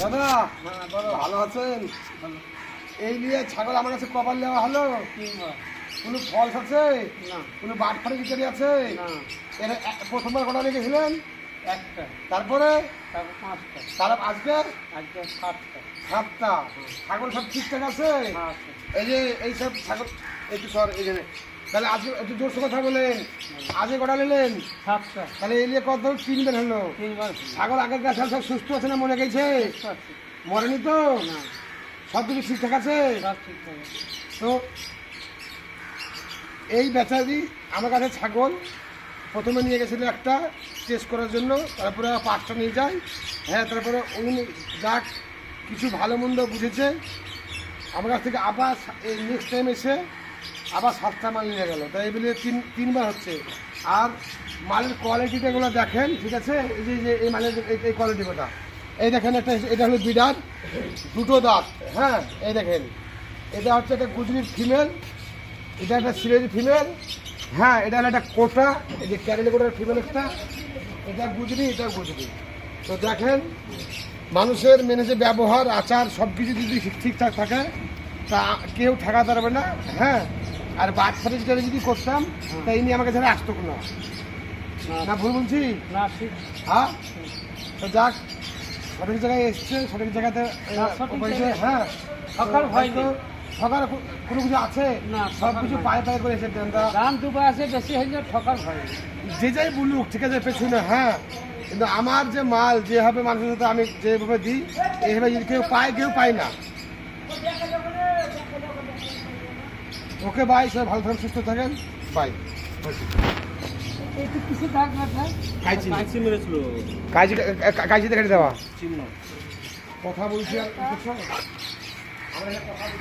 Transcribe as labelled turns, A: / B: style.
A: দাদা ভালো আছেন? এই নিয়ে ছাগল আমার কাছে কবার নেওয়া হলো? কোনো ফলস আছে? কোনো বাট ফাটে ভিতরে আছে? এর প্রথমবার কটা রেখেছিলেন?
B: একটা,
A: তারপরে
B: তারপর পাঁচটা,
A: তার আজকে
B: আজকে সাতটা।
A: 7টা। ছাগল সব ঠিকঠাক আছে?
B: আছে।
A: এই যে এই সব ছাগল একটু সর এই যে, তাহলে আজকে একটু জোরসে কথা বলেন। আজকে কটা নিলেন?
B: সাতটা,
A: তাহলে এই নিয়ে কত তিনবার হলো।
B: তিনবার।
A: ছাগল আগের গাছ সব সুস্থ আছে না মরে গেছে?
B: সুস্থ আছে।
A: মরেনি তো?
B: না,
A: সব কিছু ঠিকঠাক আছে?
B: সব ঠিকঠাক আছে।
A: তো এই বেচারি আমার কাছে ছাগল প্রথমে নিয়ে গেছিলো একটা টেস্ট করার জন্য, তারপরে 5টা নিয়ে যায়। হ্যাঁ, তারপরে উনি যাক কিছু ভালো মন্দ বুঝেছে আমার কাছ থেকে, আবার এই নেক্সট টাইম এসে আবার 7টা মাল নিয়ে গেল। তাই বলে তিনবার হচ্ছে। আর মালের কোয়ালিটিটাগুলো দেখেন, ঠিক আছে? এই যে এই মালের এই কোয়ালিটিটা এই দেখেন, একটা এটা হলো বিডার, 2টো দাঁত। হ্যাঁ, এই দেখেন, এটা হচ্ছে একটা গুজরির ফিমেল, এটা একটা সিলেটি ফিমেল। হ্যাঁ, এটা হলো একটা কোটা, এই যে ক্যারেলি কোটার ফিমেল একটা, এটা গুজরি, এটা গুজরি। তো দেখেন, মানুষের মেনে যে ব্যবহার আচার সব কিছু যদি ঠিকঠাক থাকে তা কেউ ঠেকাতে পারবে না। হ্যাঁ, আর বাদ ফাটে যদি করতাম তা ইনি আমাকে ছাড়া আসতো না। না ভুল বলছি?
B: না, ঠিক।
A: হ্যাঁ, তো যাক, সঠিক জায়গায় এসছে, সঠিক জায়গাতে
B: সঠিক
A: হয়েছে।
B: জায়গায়।
A: হ্যাঁ,
B: সকাল হয়নি।
A: সকাল কোনো কিছু আছে
B: না,
A: সব
B: সকাল
A: কিছু
B: হয়নি।
A: পায়ে পায়ে করে এসে দেন। তা
B: দাম দুটো আছে, বেশি হইলে ঠকার ভয় নেই।
A: যে যাই বলুক, ঠিক আছে, পেছনে। হ্যাঁ, কিন্তু আমার যে মাল যেভাবে মানুষের সাথে আমি যেভাবে দিই, এইভাবে যদি কেউ পায় না। ওকে বাই, সবাই ভালো থাকেন, সুস্থ থাকেন, বাই।
B: একটু কিছু থাক না থাক।
A: কাইচি
B: মেরেছিল।
A: কাইচি দেখে দেওয়া
B: চিহ্ন।
A: কথা বলছি আর কিছু? আমরা কথা বলছি।